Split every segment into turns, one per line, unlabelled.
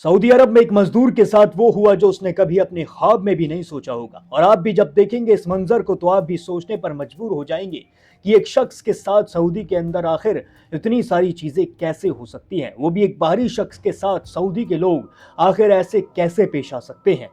Saudi अरब में एक मजदूर के साथ वो हुआ जो उसने कभी अपने ख्वाब में भी नहीं सोचा होगा। और आप भी जब देखेंगे इस मंजर को तो आप भी सोचने पर मजबूर हो जाएंगे कि एक शख्स के साथ सऊदी के अंदर आखिर इतनी सारी चीजें कैसे हो सकती हैं, वो भी एक बाहरी शख्स के साथ सऊदी के लोग आखिर ऐसे कैसे पेश आ सकते हैं।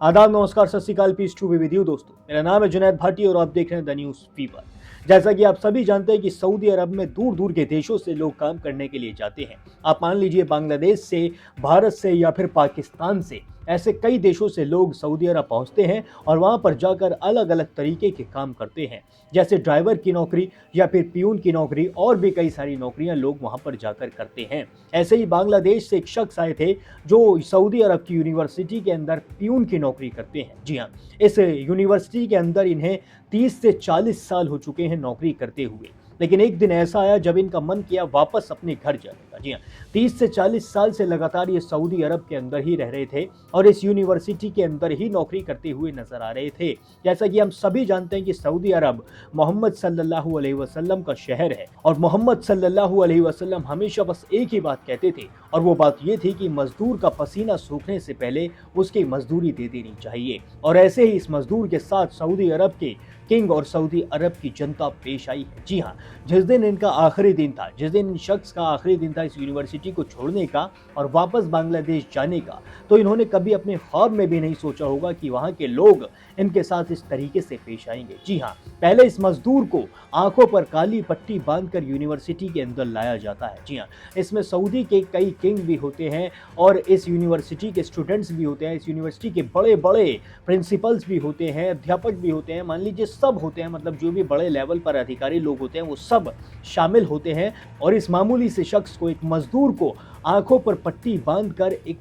आदाब, नमस्कार, सत श्री अकाल, peace to be with you दोस्तों। मेरा नाम है जुनैद भाटी और आप देख रहे हैं द न्यूज़ फीवर। जैसा कि आप सभी जानते हैं कि सऊदी अरब में दूर दूर के देशों से लोग काम करने के लिए जाते हैं। आप मान लीजिए बांग्लादेश से, भारत से या फिर पाकिस्तान से, ऐसे कई देशों से लोग सऊदी अरब पहुंचते हैं और वहां पर जाकर अलग अलग तरीके के काम करते हैं, जैसे ड्राइवर की नौकरी या फिर पियून की नौकरी, और भी कई सारी नौकरियां लोग वहां पर जाकर करते हैं। ऐसे ही बांग्लादेश से एक शख्स आए थे जो सऊदी अरब की यूनिवर्सिटी के अंदर पियून की नौकरी करते हैं। जी हाँ, इस यूनिवर्सिटी के अंदर इन्हें 30 से 40 साल हो चुके हैं नौकरी करते हुए, लेकिन एक दिन ऐसा आया जब इनका मन किया वापस अपने घर जाने का। जी हाँ, 30 से 40 साल से लगातार ये सऊदी अरब के अंदर ही रह रहे थे और इस यूनिवर्सिटी के अंदर ही नौकरी करते हुए नजर आ रहे थे। जैसा कि हम सभी जानते हैं कि सऊदी अरब मोहम्मद सल्लल्लाहु अलैहि वसल्लम का शहर है और मोहम्मद सल्लल्लाहु अलैहि वसल्लम हमेशा बस एक ही बात कहते थे, और वो बात ये थी कि मजदूर का पसीना सूखने से पहले उसकी मजदूरी दे देनी चाहिए। और ऐसे ही इस मजदूर के साथ सऊदी अरब के किंग और सऊदी अरब की जनता पेश आई है। जी हाँ, जिस दिन इनका आखिरी दिन था, जिस दिन इन शख्स का आखिरी दिन था इस यूनिवर्सिटी को छोड़ने का और वापस बांग्लादेश जाने का, तो इन्होंने कभी अपने ख्वाब में भी नहीं सोचा होगा कि वहाँ के लोग इनके साथ इस तरीके से पेश आएंगे। जी हाँ, पहले इस मजदूर को आंखों पर काली पट्टी बांधकर यूनिवर्सिटी के अंदर लाया जाता है। जी हाँ, इसमें सऊदी के कई किंग भी होते हैं और इस यूनिवर्सिटी के स्टूडेंट्स भी होते हैं, इस यूनिवर्सिटी के बड़े बड़े प्रिंसिपल्स भी होते हैं, अध्यापक भी होते हैं, मान लीजिए सब होते हैं, मतलब जो भी बड़े लेवल पर अधिकारी लोग होते हैं वो सब शामिल होते हैं। और इस मामूली से शख्स को, एक मजदूर को आंखों पर पट्टी बांधकर एक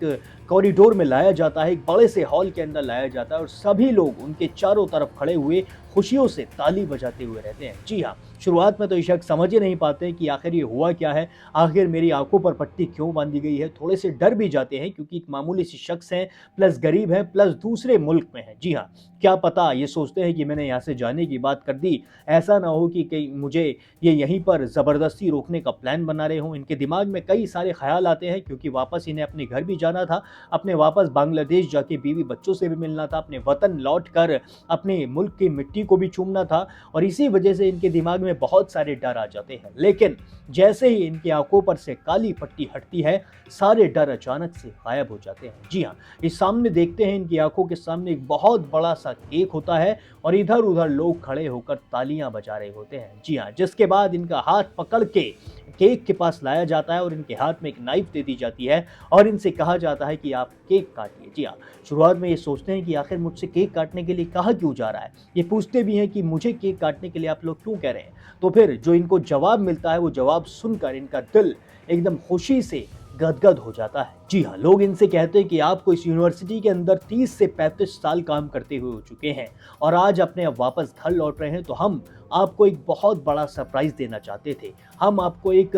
कॉरिडोर में लाया जाता है, एक बड़े से हॉल के अंदर लाया जाता है और सभी लोग उनके चारों तरफ खड़े हुए खुशियों से ताली बजाते हुए रहते हैं। जी हाँ, शुरुआत में तो ये शख्स समझ ही नहीं पाते कि आखिर ये हुआ क्या है, आखिर मेरी आंखों पर पट्टी क्यों बांधी गई है। थोड़े से डर भी जाते हैं क्योंकि एक मामूली सी शख्स हैं, प्लस गरीब है, प्लस दूसरे मुल्क में है। जी हाँ, क्या पता ये सोचते हैं कि मैंने यहाँ से जाने की बात कर दी, ऐसा ना हो कि कहीं मुझे ये यहीं पर ज़बरदस्ती रोकने का प्लान बना रहे हों। इनके दिमाग में कई सारे ख्याल आते हैं क्योंकि वापस इन्हें अपने घर भी जाना था, अपने वापस बांग्लादेश जाके बीवी बच्चों से भी मिलना था, अपने वतन लौट कर अपने मुल्क की मिट्टी को भी चूमना था, और इसी वजह से इनके दिमाग में बहुत सारे डर आ जाते हैं। लेकिन जैसे ही इनकी आंखों पर से काली पट्टी हटती है, सारे डर अचानक से गायब हो जाते हैं। जी हाँ, इस सामने देखते हैं, इनकी आंखों के सामने एक बहुत बड़ा सा केक होता है और इधर उधर लोग खड़े होकर तालियां बजा रहे होते हैं। जी हाँ, जिसके बाद इनका हाथ पकड़ के केक के पास लाया जाता है और इनके हाथ में एक नाइफ दे दी जाती है और इनसे कहा जाता है कि आप केक काटिए। जी हाँ, शुरुआत में ये सोचते हैं कि आखिर मुझसे केक काटने के लिए कहा क्यों जा रहा है। ये पूछते भी हैं कि मुझे केक काटने के लिए आप लोग क्यों कह रहे हैं। तो फिर जो इनको जवाब मिलता है वो जवाब सुनकर इनका दिल एकदम खुशी से गदगद हो जाता है। जी हाँ, लोग इनसे कहते हैं कि आपको इस यूनिवर्सिटी के अंदर 30 से 35 साल काम करते हुए हो चुके हैं और आज अपने अब वापस घर लौट रहे हैं, तो हम आपको एक बहुत बड़ा सरप्राइज देना चाहते थे, हम आपको एक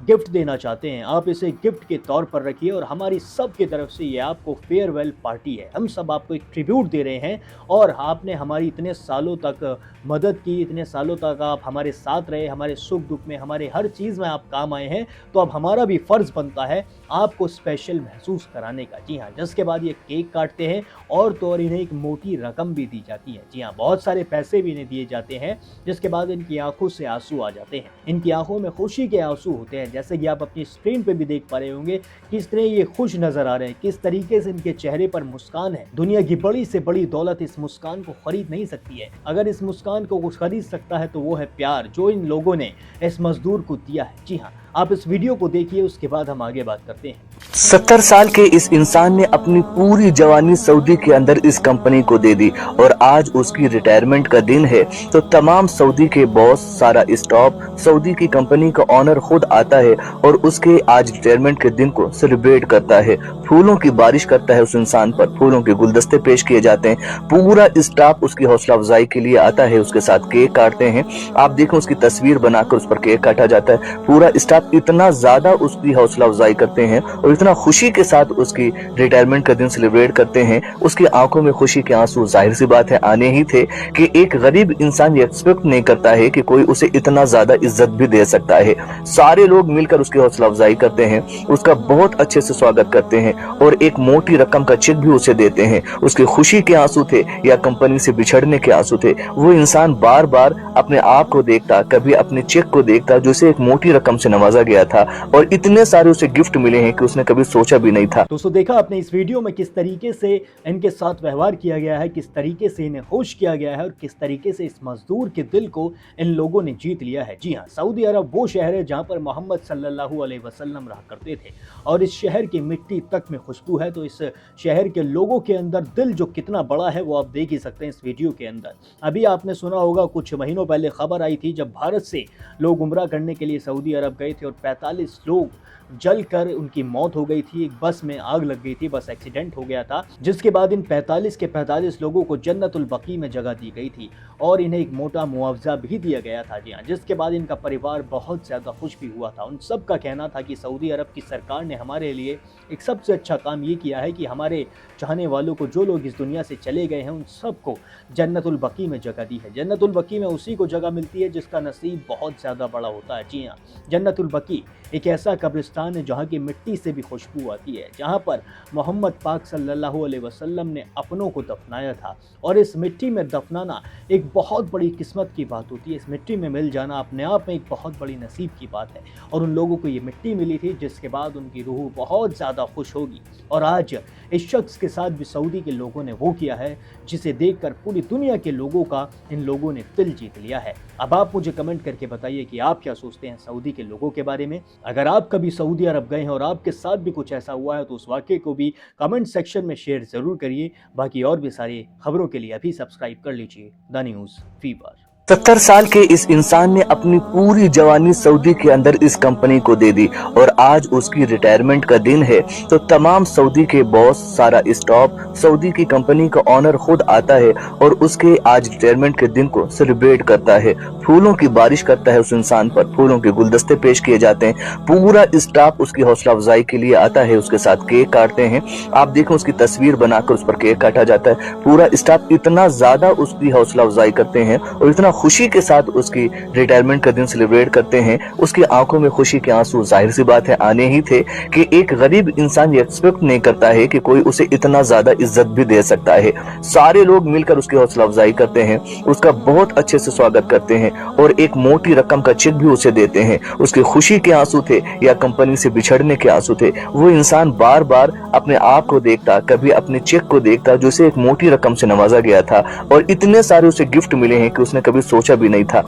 गिफ्ट देना चाहते हैं, आप इसे गिफ्ट के तौर पर रखिए और हमारी सब की तरफ से ये आपको फेयरवेल पार्टी है। हम सब आपको एक ट्रिब्यूट दे रहे हैं और आपने हमारी इतने सालों तक मदद की, इतने सालों तक आप हमारे साथ रहे, हमारे सुख दुख में, हमारे हर चीज़ में आप काम आए हैं, तो अब हमारा भी फ़र्ज़ बनता है आपको स्पेशल महसूस कराने का। जी हाँ, जिसके बाद ये केक काटते हैं और तो और इन्हें एक मोटी रकम भी दी जाती है। जी हाँ, बहुत सारे पैसे भी इन्हें दिए जाते हैं, जिसके बाद इनकी आंखों से आंसू आ जाते हैं। इनकी आंखों में खुशी के आंसू होते हैं, जैसे कि आप अपनी स्क्रीन पे भी देख पा रहे होंगे किस तरह ये खुश नजर आ रहे हैं, किस तरीके से इनके चेहरे पर मुस्कान है। दुनिया की बड़ी से बड़ी दौलत इस मुस्कान को खरीद नहीं सकती है। अगर इस मुस्कान को कुछ खरीद सकता है तो वो है प्यार, जो इन लोगों ने इस मजदूर को दिया है। जी हाँ, आप इस वीडियो को देखिए, उसके बाद हम आगे बात करते हैं।
70 साल के इस इंसान ने अपनी पूरी जवानी सऊदी के अंदर इस कंपनी को दे दी और आज उसकी रिटायरमेंट का दिन है, तो तमाम सऊदी के बॉस, सारा स्टाफ, सऊदी की कंपनी का ऑनर खुद आता है और उसके आज रिटायरमेंट के दिन को सेलिब्रेट करता है। फूलों की बारिश करता है उस इंसान पर, फूलों के गुलदस्ते पेश किए जाते हैं, पूरा स्टाफ उसकी हौसला अफजाई के लिए आता है, उसके साथ केक काटते हैं। आप देखें, उसकी तस्वीर बनाकर उस पर केक काटा जाता है। पूरा स्टाफ इतना ज्यादा उसकी हौसला अफजाई करते हैं और इतना खुशी के साथ उसकी रिटायरमेंट का दिन सेलिब्रेट करते हैं। उसकी आंखों में खुशी के आंसू जाहिर सी बात है आने ही थे कि एक गरीब इंसान ये एक्सपेक्ट नहीं करता है कि कोई उसे इतना ज्यादा इज्जत भी दे सकता है। सारे लोग मिलकर उसकी हौसला अफजाई करते हैं, उसका बहुत अच्छे से स्वागत करते हैं। और एक मोटी रकम का चेक भी उसे देते हैं, उसकी खुशी के आंसू थे या कंपनी से बिछड़ने के आंसू थे, वो इंसान बार बार अपने आप को देखता, कभी अपने चेक को देखता जो उसे एक मोटी रकम से नवाजा गया था और इतने सारे उसे गिफ्ट मिले हैं कि उसने कभी सोचा भी नहीं था।
दोस्तों देखा आपने इस वीडियो में किस तरीके से इनके साथ व्यवहार किया गया है, किस तरीके से इन्हें खुश किया गया है और किस तरीके से इस मजदूर के दिल को इन लोगों ने जीत लिया है। जी हाँ, सऊदी अरब वो शहर है जहाँ पर मोहम्मद सल्लल्लाहु अलैहि वसल्लम रहा करते थे और इस शहर की मिट्टी तक में खुशबू है। तो इस शहर के लोगों के अंदर दिल जो कितना बड़ा है वो आप देख ही सकते हैं इस वीडियो के अंदर। अभी आपने सुना होगा कुछ महीनों पहले खबर आई थी जब भारत से लोग उम्रा करने के लिए सऊदी अरब गए थे और 45 लोग जलकर उनकी मौत हो गई थी। एक बस में आग लग गई थी, बस एक्सीडेंट हो गया था, जिसके बाद इन 45 के 45 लोगों को जन्नतुल बकी में जगह दी गई थी और इन्हें एक मोटा मुआवजा भी दिया गया था। जी हाँ, जिसके बाद इनका परिवार बहुत ज़्यादा खुश भी हुआ था। उन सब का कहना था कि सऊदी अरब की सरकार ने हमारे लिए एक सबसे अच्छा काम ये किया है कि हमारे चाहने वालों को, जो लोग इस दुनिया से चले गए हैं, उन सबको जन्नतुल बकी में जगह दी है। जन्नतुल बकी में उसी को जगह मिलती है जिसका नसीब बहुत ज़्यादा बड़ा होता है। जी हाँ, जन्नतुल बकी एक ऐसा कब्रिस्तान है जहाँ की मिट्टी से भी खुशबू आती है, जहाँ पर मोहम्मद पाक सल्लल्लाहु अलैहि वसल्लम ने अपनों को दफनाया था। और इस मिट्टी में दफनाना एक बहुत बड़ी किस्मत की बात होती है। इस मिट्टी में मिल जाना अपने आप में एक बहुत बड़ी नसीब की बात है और उन लोगों को ये मिट्टी मिली थी जिसके बाद उनकी रूह बहुत ज़्यादा खुश होगी। और आज इस शख्स के साथ भी सऊदी के लोगों ने वो किया है जिसे देखकर पूरी दुनिया के लोगों का इन लोगों ने दिल जीत लिया है। अब आप मुझे कमेंट करके बताइए कि आप क्या सोचते हैं सऊदी के लोगों के बारे में। अगर आप कभी सऊदी अरब गए हैं और आपके साथ भी कुछ ऐसा हुआ है तो उस वाक़ये को भी कमेंट सेक्शन में शेयर ज़रूर करिए। बाकी और भी सारी खबरों के लिए अभी सब्सक्राइब कर लीजिए द न्यूज़ फीवर।
70 साल के इस इंसान ने अपनी पूरी जवानी सऊदी के अंदर इस कंपनी को दे दी और आज उसकी रिटायरमेंट का दिन है तो तमाम सऊदी के बॉस, सारा स्टाफ, सऊदी की कंपनी का ऑनर खुद आता है और उसके आज रिटायरमेंट के दिन को सेलिब्रेट करता है। फूलों की बारिश करता है उस इंसान पर, फूलों के गुलदस्ते पेश किए जाते हैं, पूरा स्टाफ उसकी हौसला अफजाई के लिए आता है, उसके साथ केक काटते हैं। आप देखें उसकी तस्वीर बनाकर उस पर केक काटा जाता है। पूरा स्टाफ इतना ज्यादा उसकी हौसला अफजाई करते हैं और इतना खुशी के साथ उसकी रिटायरमेंट का दिन सेलिब्रेट करते हैं। उसकी आंखों में खुशी के आंसू जाहिर सी बात है आने ही थे कि एक गरीब इंसान ये एक्सपेक्ट नहीं करता है कि कोई उसे इतना ज्यादा इज्जत भी दे सकता है। सारे लोग मिलकर उसकी हौसला अफजाई करते हैं, उसका बहुत अच्छे से स्वागत करते हैं और एक मोटी रकम का चेक भी उसे देते हैं। उसकी खुशी के आंसू थे या कंपनी से बिछड़ने के आंसू थे, वो इंसान बार बार अपने आप को देखता, कभी अपने चेक को देखता जो उसे एक मोटी रकम से नवाजा गया था और इतने सारे उसे गिफ्ट मिले हैं कि उसने कभी सोचा भी नहीं था।